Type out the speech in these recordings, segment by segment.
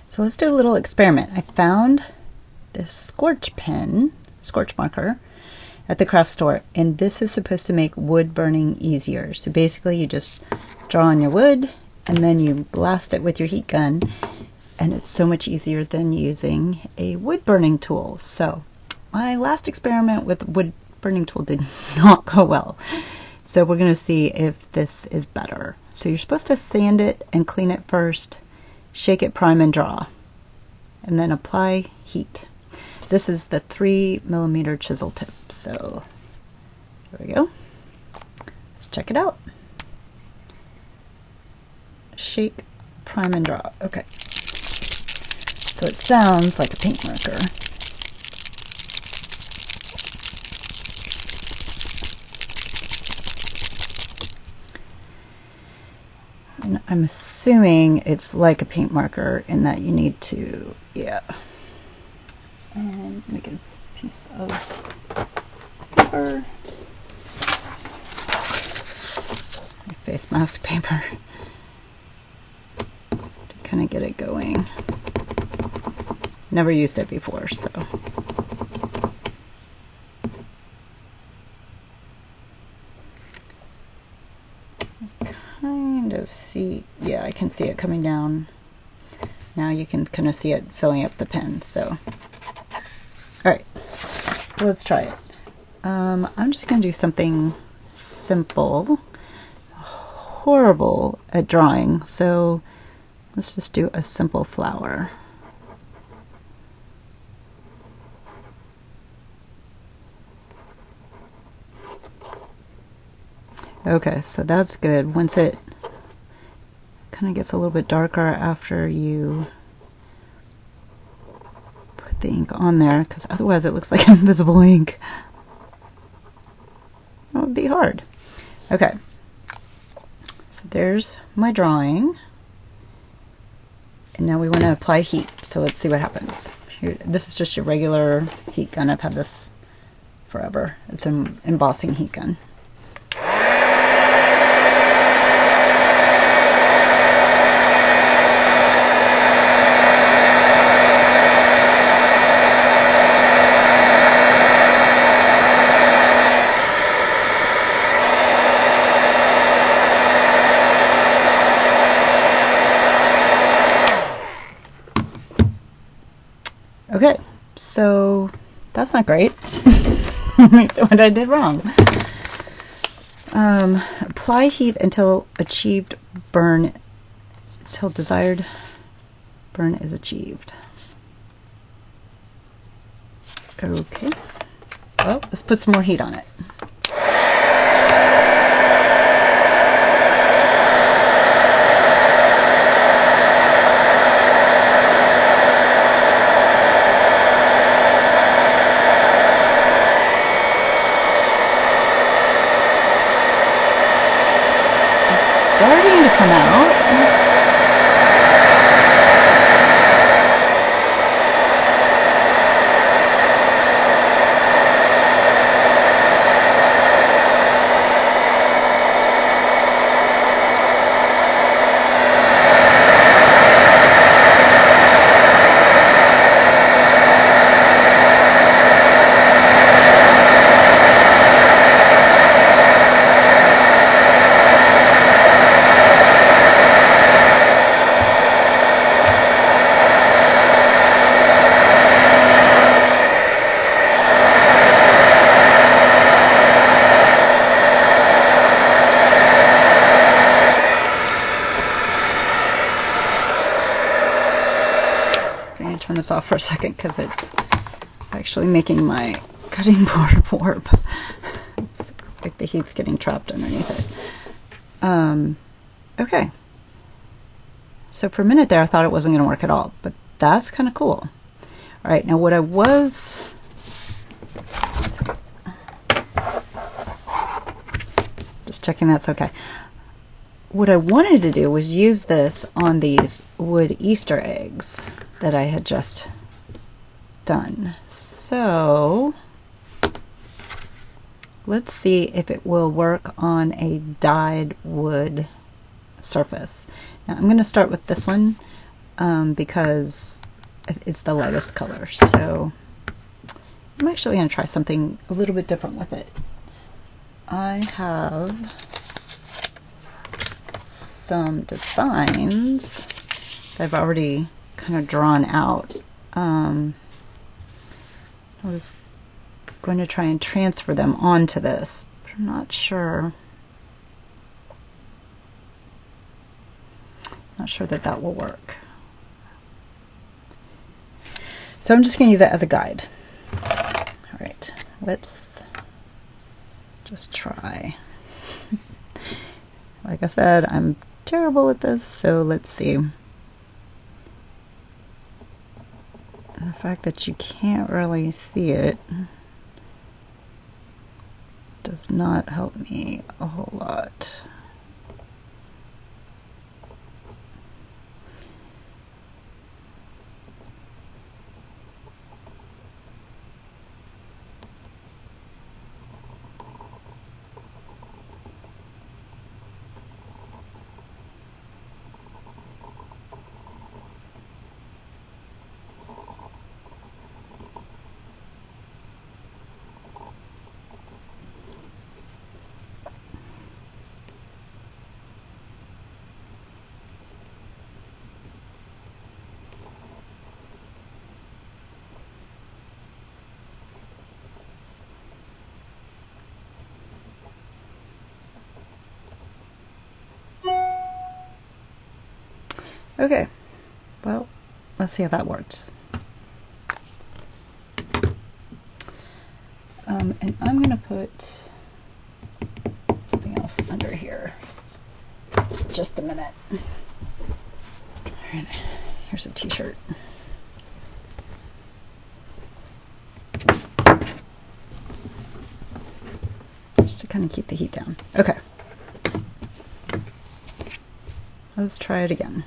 So let's do a little experiment. I found this Scorch Pen, Scorch marker, at the craft store, and this is supposed to make wood burning easier. So basically you just draw on your wood and then you blast it with your heat gun, and it's so much easier than using a wood burning tool. So my last experiment with wood burning tool did not go well. So we're going to see if this is better. So you're supposed to sand it and clean it first, shake it, prime, and draw, and then apply heat. This is the 3mm chisel tip. So there we go. Let's check it out. Shake, prime, and draw. Okay. So it sounds like a paint marker. And I'm assuming it's like a paint marker in that you need to, and make a piece of paper, face mask paper, to kind of get it going. Never used it before, so. Kind of see, yeah, I can see it coming down. Now you can kind of see it filling up the pen, so. Alright, so let's try it. I'm just going to do something simple. Horrible at drawing, so let's just do a simple flower. Okay, so that's good. Once it kind of gets a little bit darker after you put the ink on there, because otherwise it looks like invisible ink. That would be hard. Okay, so there's my drawing. And now we want to apply heat, so let's see what happens. Here, this is just your regular heat gun. I've had this forever. It's an embossing heat gun. Okay, so that's not great. What I did wrong. Apply heat until desired burn is achieved. Okay. Well, let's put some more heat on it. Starting to come out. Turn this off for a second because it's actually making my cutting board warp. It's like the heat's getting trapped underneath it. Okay. So for a minute there I thought it wasn't going to work at all, but that's kind of cool. Alright, now what I was... Just checking that's okay. What I wanted to do was use this on these wood Easter eggs that I had just done. So let's see if it will work on a dyed wood surface. Now I'm going to start with this one because it's the lightest color. So I'm actually going to try something a little bit different with it. I have some designs that I've already kind of drawn out. I was going to try and transfer them onto this, but I'm not sure. Not sure that that will work. So I'm just going to use it as a guide. All right, let's just try. Like I said, I'm terrible at this, so let's see. And the fact that you can't really see it does not help me a whole lot. Okay, well, let's see how that works. And I'm going to put something else under here. Just a minute. Alright, here's a t-shirt. Just to kind of keep the heat down. Okay. Let's try it again.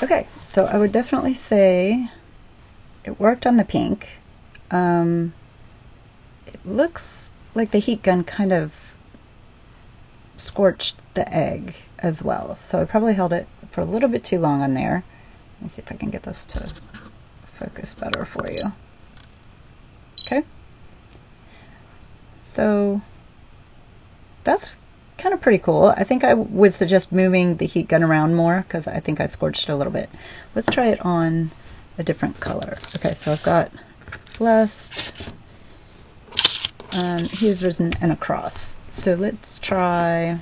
Okay, so I would definitely say it worked on the pink. It looks like the heat gun kind of scorched the egg as well. So I probably held it for a little bit too long on there. Let me see if I can get this to focus better for you. Okay. So that's kind of pretty cool. I think I would suggest moving the heat gun around more because I think I scorched it a little bit. Let's try it on a different color. Okay, so I've got blessed, he has risen, and a cross. So let's try,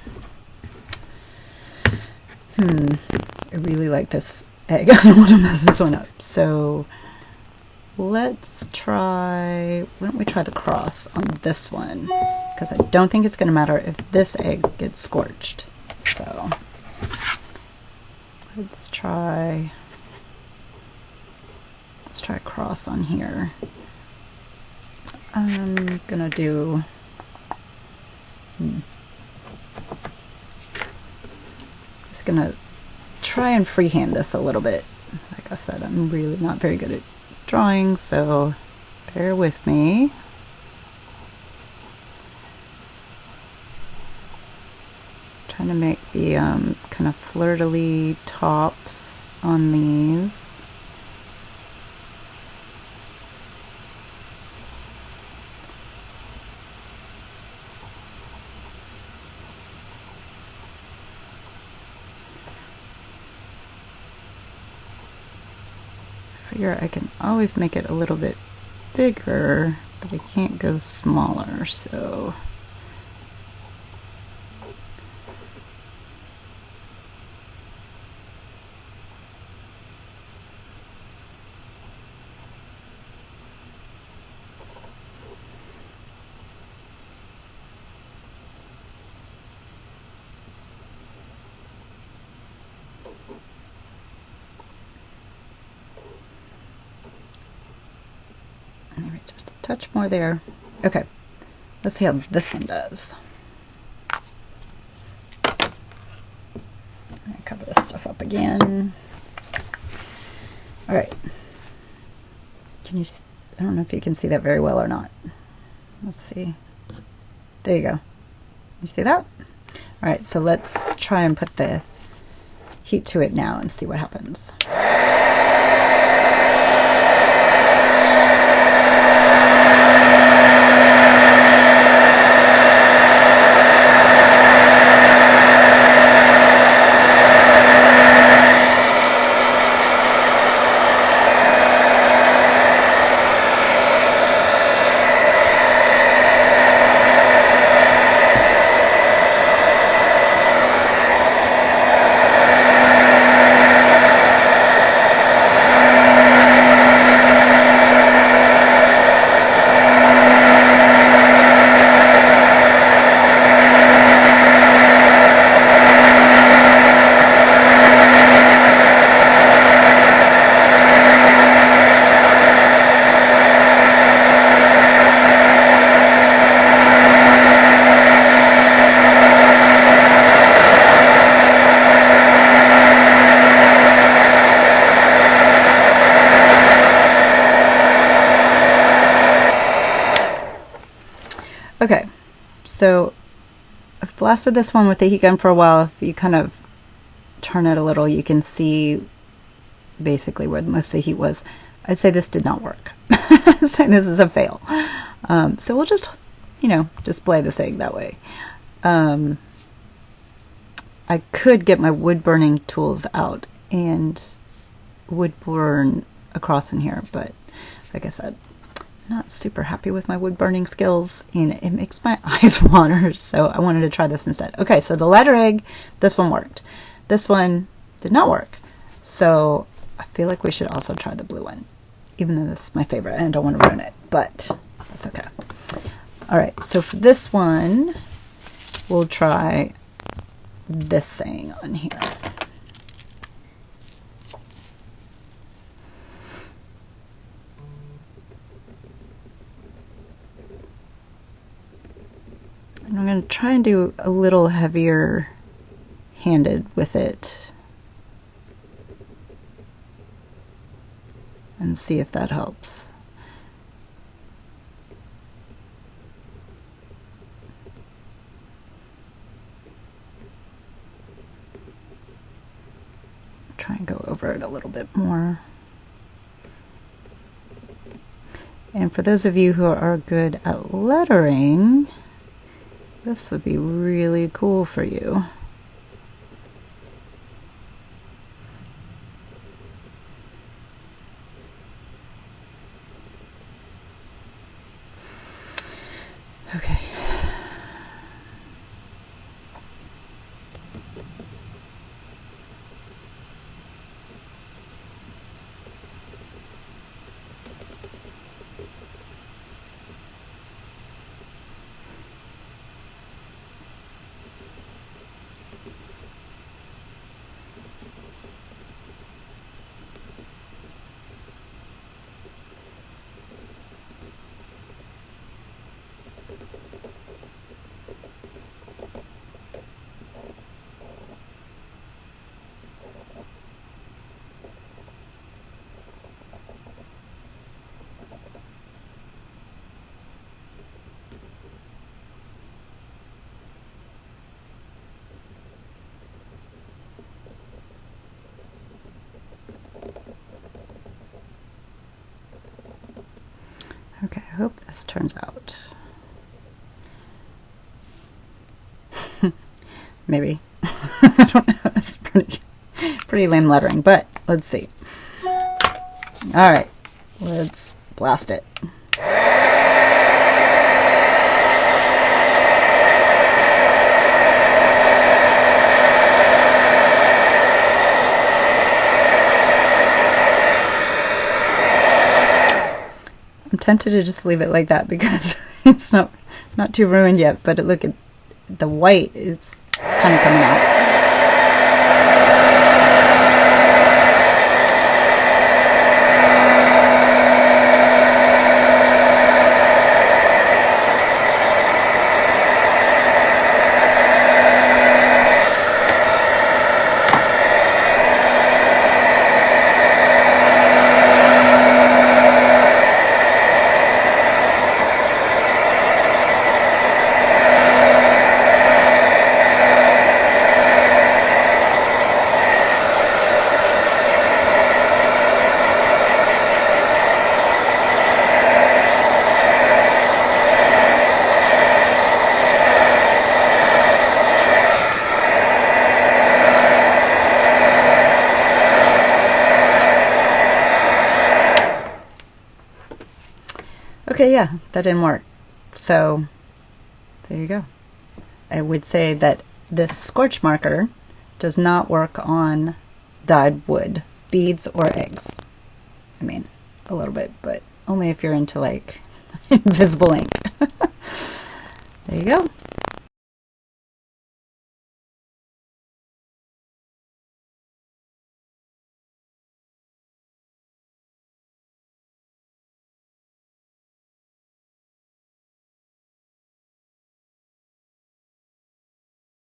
I really like this egg. I don't want to mess this one up. So let's try, why don't we try the cross on this one? Because I don't think it's going to matter if this egg gets scorched. So let's try a cross on here. I'm going to do, just going to try and freehand this a little bit. Like I said, I'm really not very good at drawing, so bear with me. Trying to make the kind of fleur-de-lis tops on these. I can always make it a little bit bigger, but I can't go smaller, so maybe just a touch more there. Okay, let's see how this one does. I cover this stuff up again. All right. Can you see? I don't know if you can see that very well or not. Let's see. There you go. You see that? All right, so let's try and put the heat to it now and see what happens. Okay, so I've blasted this one with the heat gun for a while. If you kind of turn it a little, you can see basically where most of the heat was. I'd say this did not work. I'd say this is a fail. So we'll just, display this egg that way. I could get my wood burning tools out and wood burn across in here, but like I said, not super happy with my wood burning skills, and it makes my eyes water, so I wanted to try this instead. Okay, so the ladder egg, this one worked. This one did not work, so I feel like we should also try the blue one, even though this is my favorite and I don't want to ruin it, but that's okay. Alright, so for this one, we'll try this saying on here. And I'm going to try and do a little heavier handed with it and see if that helps. Try and go over it a little bit more. And for those of you who are good at lettering, this would be really cool for you. Okay, I hope this turns out. Maybe. I don't know. It's pretty lame lettering, but let's see. Alright, let's blast it. I'm tempted to just leave it like that because it's not too ruined yet, but look at the white is kind of coming out. Okay, yeah, that didn't work. So, there you go. I would say that this scorch marker does not work on dyed wood, beads, or eggs. I mean, a little bit, but only if you're into, like, invisible ink. There you go.